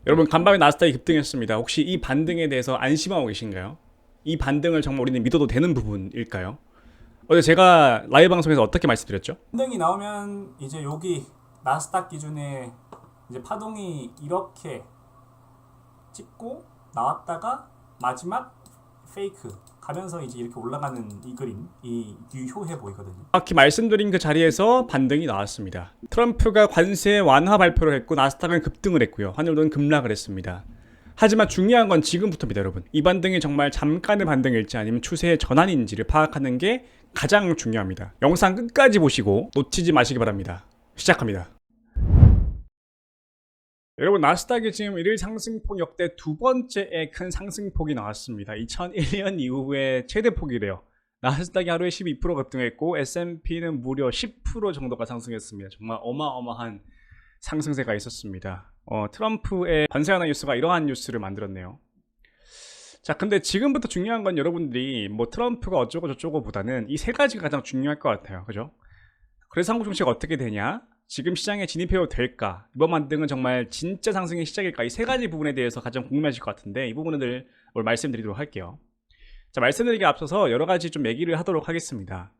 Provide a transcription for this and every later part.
여러분, 간밤에 나스닥이 급등했습니다. 혹시 이 반등에 대해서 안심하고 계신가요? 이 반등을 정말 우리는 믿어도 되는 부분일까요? 어제 제가 라이브 방송에서 어떻게 말씀드렸죠? 반등이 나오면 이제 여기 나스닥 기준에 이제 파동이 이렇게 찍고 나왔다가 마지막 페이크 가면서 이제 이렇게 올라가는 이 그림, 이 유효해 보이거든요. 정확히 말씀드린 그 자리에서 반등이 나왔습니다. 트럼프가 관세 완화 발표를 했고 나스닥은 급등을 했고요. 환율은 급락을 했습니다. 하지만 중요한 건 지금부터입니다, 여러분. 이 반등이 정말 잠깐의 반등일지 아니면 추세의 전환인지를 파악하는 게 가장 중요합니다. 영상 끝까지 보시고 놓치지 마시기 바랍니다. 시작합니다. 여러분, 나스닥이 지금 일일 상승폭 역대 두 번째의 큰 상승폭이 나왔습니다. 2001년 이후에 최대폭이래요. 나스닥이 하루에 12% 급등했고 S&P는 무려 10% 정도가 상승했습니다. 정말 어마어마한 상승세가 있었습니다. 트럼프의 관세 완화 뉴스가 이러한 뉴스를 만들었네요. 자, 근데 지금부터 중요한 건 여러분들이 뭐 트럼프가 어쩌고 저쩌고 보다는 이 세 가지가 가장 중요할 것 같아요. 그죠? 그래서 한국 증시가 어떻게 되냐? 지금 시장에 진입해도 될까? 이번 반등은 정말 진짜 상승의 시작일까? 이 세 가지 부분에 대해서 가장 궁금하실 것 같은데 이 부분을 오늘 말씀드리도록 할게요. 자, 말씀드리기에 앞서서 여러 가지 좀 얘기를 하도록 하겠습니다.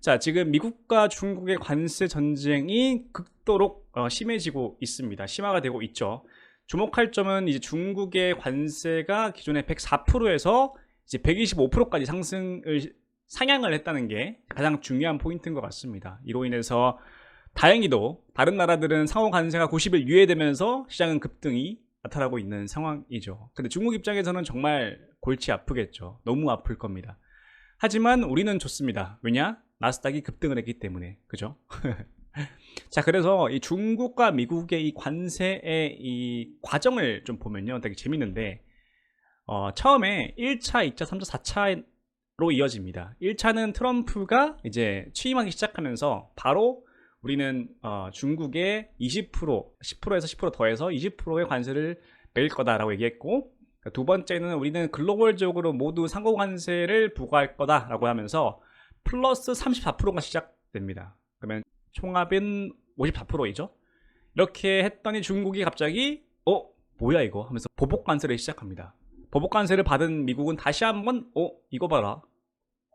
자, 지금 미국과 중국의 관세 전쟁이 극도로 심해지고 있습니다. 심화가 되고 있죠. 주목할 점은 이제 중국의 관세가 기존에 104%에서 이제 125%까지 상향을 했다는 게 가장 중요한 포인트인 것 같습니다. 이로 인해서 다행히도 다른 나라들은 상호 관세가 90일 유예되면서 시장은 급등이 나타나고 있는 상황이죠. 근데 중국 입장에서는 정말 골치 아프겠죠. 너무 아플 겁니다. 하지만 우리는 좋습니다. 왜냐? 나스닥이 급등을 했기 때문에. 그죠? 자, 그래서 이 중국과 미국의 이 관세의 이 과정을 좀 보면요, 되게 재밌는데 처음에 1차, 2차, 3차, 4차로 이어집니다. 1차는 트럼프가 이제 취임하기 시작하면서 바로 우리는 중국에 20%, 10%에서 10% 더해서 20%의 관세를 매길 거다라고 얘기했고, 두 번째는 우리는 글로벌적으로 모두 상호 관세를 부과할 거다라고 하면서 플러스 34%가 시작됩니다. 그러면 총합은 54%이죠. 이렇게 했더니 중국이 갑자기 뭐야 이거 하면서 보복 관세를 시작합니다. 보복 관세를 받은 미국은 다시 한번 이거 봐라,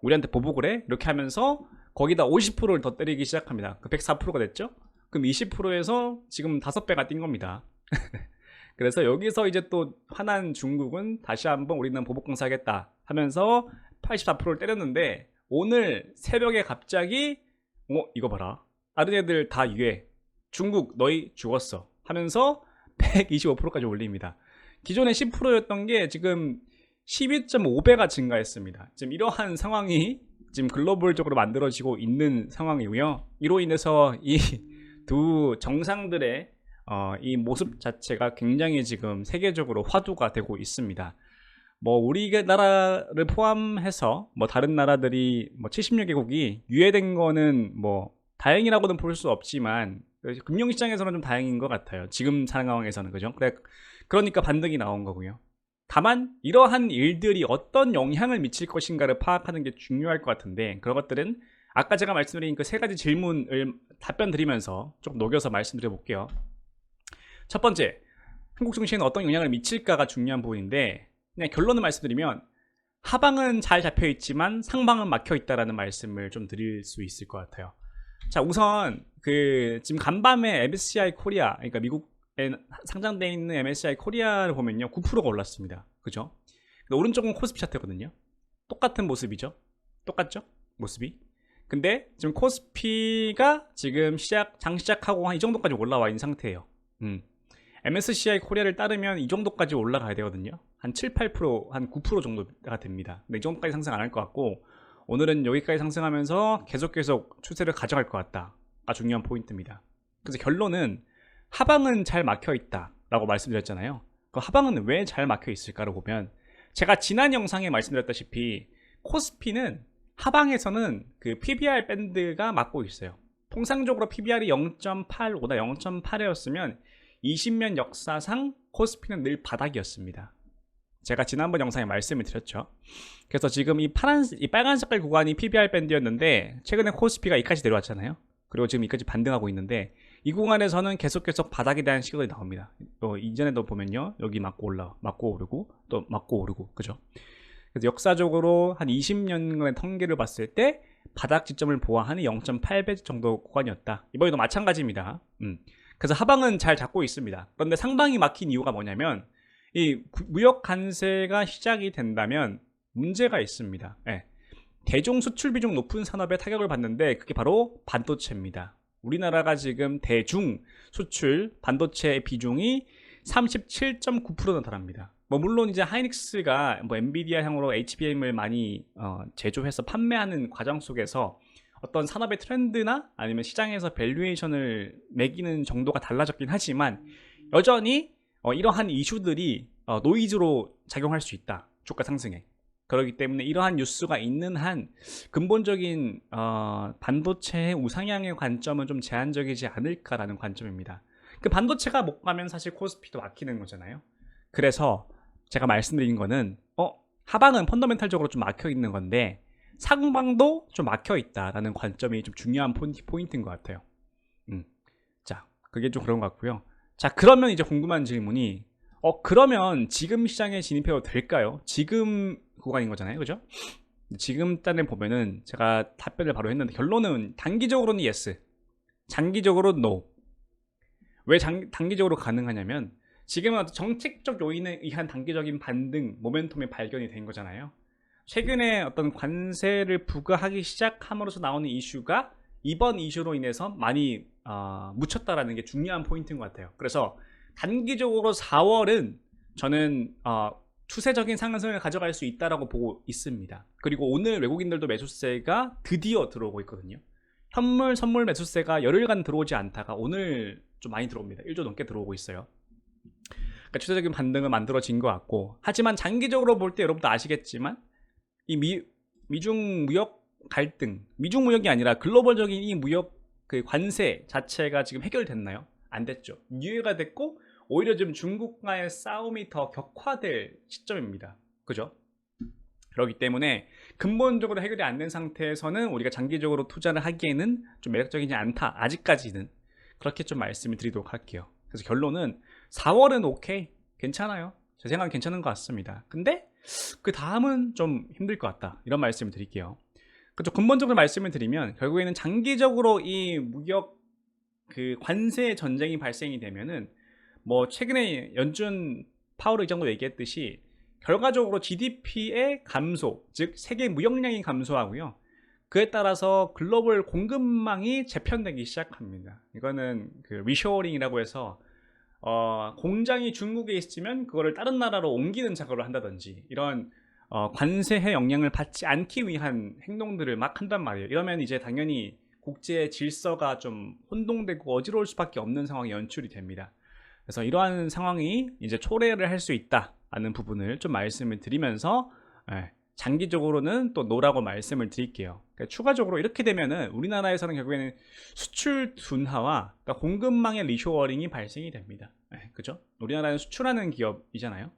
우리한테 보복을 해? 이렇게 하면서 거기다 50%를 더 때리기 시작합니다. 그 104%가 됐죠? 그럼 20%에서 지금 5배가 뛴 겁니다. 그래서 여기서 이제 또 화난 중국은 다시 한번 우리는 보복 공사하겠다 하면서 84%를 때렸는데, 오늘 새벽에 갑자기 이거 봐라, 다른 애들 다 유예, 중국 너희 죽었어 하면서 125%까지 올립니다. 기존에 10%였던 게 지금 12.5배가 증가했습니다. 지금 이러한 상황이 지금 글로벌적으로 만들어지고 있는 상황이고요. 이로 인해서 이 두 정상들의 이 모습 자체가 굉장히 지금 세계적으로 화두가 되고 있습니다. 뭐 우리나라를 포함해서 뭐 다른 나라들이 뭐 70여 개국이 유예된 거는 뭐 다행이라고는 볼 수 없지만 금융시장에서는 좀 다행인 것 같아요. 지금 상황에서는. 그죠? 그러니까 반등이 나온 거고요. 다만 이러한 일들이 어떤 영향을 미칠 것인가를 파악하는 게 중요할 것 같은데, 그런 것들은 아까 제가 말씀드린 그 세 가지 질문을 답변 드리면서 좀 녹여서 말씀드려 볼게요. 첫 번째, 한국 증시에는 어떤 영향을 미칠까가 중요한 부분인데, 그냥 결론을 말씀드리면 하방은 잘 잡혀 있지만 상방은 막혀 있다라는 말씀을 좀 드릴 수 있을 것 같아요. 자, 우선 지금 간밤에 MSCI 코리아, 그러니까 미국에 상장되어 있는 MSCI 코리아를 보면요, 9%가 올랐습니다. 그죠? 근데 오른쪽은 코스피 차트거든요. 똑같은 모습이죠. 똑같죠? 모습이. 근데 지금 코스피가 지금 장 시작하고 한 이 정도까지 올라와 있는 상태예요. MSCI 코리아를 따르면 이 정도까지 올라가야 되거든요. 한 7, 8%, 한 9% 정도가 됩니다. 근데 이 정도까지 상승 안 할 것 같고, 오늘은 여기까지 상승하면서 계속 추세를 가져갈 것 같다가 중요한 포인트입니다. 그래서 결론은 하방은 잘 막혀 있다라고 말씀드렸잖아요. 그 하방은 왜 잘 막혀 있을까를 보면, 제가 지난 영상에 말씀드렸다시피 코스피는 하방에서는 그 PBR 밴드가 막고 있어요. 통상적으로 PBR이 0.85나 0.8이었으면 20년 역사상 코스피는 늘 바닥이었습니다. 제가 지난번 영상에 말씀을 드렸죠. 그래서 지금 이 빨간 색깔 구간이 PBR 밴드였는데, 최근에 코스피가 이까지 내려왔잖아요. 그리고 지금 이까지 반등하고 있는데, 이 구간에서는 계속 바닥에 대한 시각이 나옵니다. 이전에도 보면요, 여기 맞고 오르고 또 맞고 오르고, 그죠? 그래서 역사적으로 한 20년간의 통계를 봤을 때 바닥 지점을 보아하는 0.8배 정도 구간이었다. 이번에도 마찬가지입니다. 그래서 하방은 잘 잡고 있습니다. 그런데 상방이 막힌 이유가 뭐냐면 이 무역 관세가 시작이 된다면 문제가 있습니다. 대중 수출 비중 높은 산업에 타격을 받는데 그게 바로 반도체입니다. 우리나라가 지금 대중 수출 반도체 비중이 37.9%나 달합니다. 물론 이제 하이닉스가 엔비디아향으로 HBM을 많이 제조해서 판매하는 과정 속에서 어떤 산업의 트렌드나 아니면 시장에서 밸류에이션을 매기는 정도가 달라졌긴 하지만 여전히 이러한 이슈들이 노이즈로 작용할 수 있다. 주가 상승에. 그렇기 때문에 이러한 뉴스가 있는 한 근본적인 반도체의 우상향의 관점은 좀 제한적이지 않을까라는 관점입니다. 그 반도체가 못 가면 사실 코스피도 막히는 거잖아요. 그래서 제가 말씀드린 거는 하방은 펀더멘탈적으로 좀 막혀 있는 건데 상방도 좀 막혀 있다라는 관점이 좀 중요한 포인트인 것 같아요. 자, 그게 좀 그런 것 같고요. 자, 그러면 이제 궁금한 질문이 그러면 지금 시장에 진입해도 될까요? 지금 구간인 거잖아요, 그죠? 지금 단에 보면은 제가 답변을 바로 했는데 결론은 단기적으로는 yes, 장기적으로는 no. 왜 단기적으로 가능하냐면 지금은 정책적 요인에 의한 단기적인 반등, 모멘텀이 발견이 된 거잖아요. 최근에 어떤 관세를 부과하기 시작함으로써 나오는 이슈가 이번 이슈로 인해서 많이 묻혔다라는 게 중요한 포인트인 것 같아요. 그래서 단기적으로 4월은 저는 추세적인 상승을 가져갈 수 있다라고 보고 있습니다. 그리고 오늘 외국인들도 매수세가 드디어 들어오고 있거든요. 현물, 선물 매수세가 열흘간 들어오지 않다가 오늘 좀 많이 들어옵니다. 1조 넘게 들어오고 있어요. 그러니까 추세적인 반등은 만들어진 것 같고, 하지만 장기적으로 볼 때 여러분도 아시겠지만 이 미중 무역 갈등, 미중 무역이 아니라 글로벌적인 이 무역 그 관세 자체가 지금 해결됐나요? 안 됐죠. 유예가 됐고 오히려 지금 중국과의 싸움이 더 격화될 시점입니다. 그죠? 그렇기 때문에 근본적으로 해결이 안 된 상태에서는 우리가 장기적으로 투자를 하기에는 좀 매력적이지 않다. 아직까지는. 그렇게 좀 말씀을 드리도록 할게요. 그래서 결론은 4월은 오케이. 괜찮아요. 제 생각은 괜찮은 것 같습니다. 근데 그 다음은 좀 힘들 것 같다. 이런 말씀을 드릴게요. 그렇죠. 근본적으로 말씀을 드리면 결국에는 장기적으로 이 무역 그 관세 전쟁이 발생이 되면은 최근에 연준 파월 의장도 얘기했듯이 결과적으로 GDP의 감소, 즉 세계 무역량이 감소하고요. 그에 따라서 글로벌 공급망이 재편되기 시작합니다. 이거는 그 리쇼어링이라고 해서 공장이 중국에 있으면 그거를 다른 나라로 옮기는 작업을 한다든지 이런 관세의 영향을 받지 않기 위한 행동들을 막 한단 말이에요. 이러면 이제 당연히 국제 질서가 좀 혼동되고 어지러울 수밖에 없는 상황이 연출이 됩니다. 그래서 이러한 상황이 이제 초래를 할 수 있다라는 부분을 좀 말씀을 드리면서 장기적으로는 또 노라고 말씀을 드릴게요. 그러니까 추가적으로 이렇게 되면은 우리나라에서는 결국에는 수출 둔화와 그러니까 공급망의 리쇼어링이 발생이 됩니다. 그죠? 우리나라는 수출하는 기업이잖아요.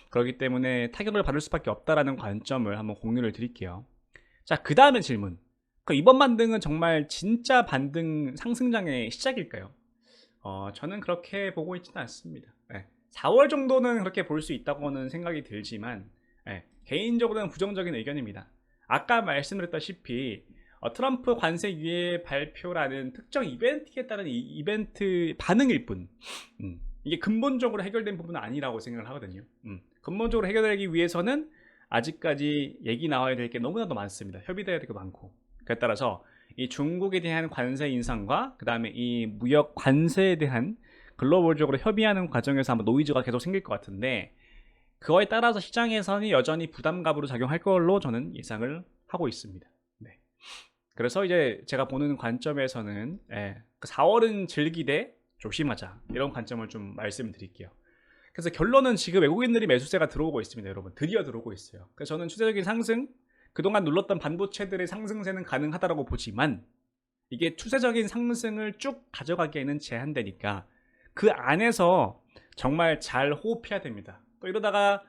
그렇기 때문에 타격을 받을 수밖에 없다라는 관점을 한번 공유를 드릴게요. 자, 그 다음에 질문. 이번 반등은 정말 진짜 반등 상승장의 시작일까요? 저는 그렇게 보고 있지는 않습니다. 4월 정도는 그렇게 볼 수 있다고는 생각이 들지만 개인적으로는 부정적인 의견입니다. 아까 말씀드렸다시피 트럼프 관세 유예 발표라는 특정 이벤트에 따른 이벤트 반응일 뿐 이게 근본적으로 해결된 부분은 아니라고 생각을 하거든요. 근본적으로 해결되기 위해서는 아직까지 얘기 나와야 될 게 너무나도 많습니다. 협의돼야 될 게 많고 그에 따라서 이 중국에 대한 관세 인상과 그 다음에 이 무역 관세에 대한 글로벌적으로 협의하는 과정에서 아마 노이즈가 계속 생길 것 같은데 그거에 따라서 시장에서는 여전히 부담감으로 작용할 걸로 저는 예상을 하고 있습니다. 그래서 이제 제가 보는 관점에서는 4월은 즐기되 조심하자 이런 관점을 좀 말씀드릴게요. 그래서 결론은 지금 외국인들이 매수세가 들어오고 있습니다. 여러분 드디어 들어오고 있어요. 그래서 저는 추세적인 상승 그동안 눌렀던 반도체들의 상승세는 가능하다고 보지만 이게 추세적인 상승을 쭉 가져가기에는 제한되니까 그 안에서 정말 잘 호흡해야 됩니다. 또 이러다가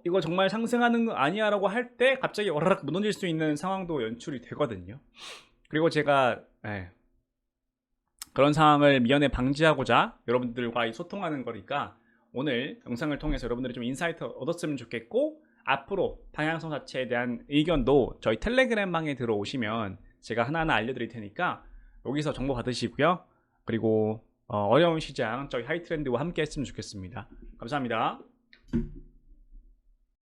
이거 정말 상승하는 거 아니야 라고 할 때 갑자기 와라락 무너질 수 있는 상황도 연출이 되거든요. 그리고 제가 그런 상황을 미연에 방지하고자 여러분들과 소통하는 거니까 오늘 영상을 통해서 여러분들이 좀 인사이트 얻었으면 좋겠고, 앞으로 방향성 자체에 대한 의견도 저희 텔레그램방에 들어오시면 제가 하나하나 알려드릴 테니까 여기서 정보 받으시고요. 그리고 어려운 시장 저희 하이트렌드와 함께 했으면 좋겠습니다. 감사합니다.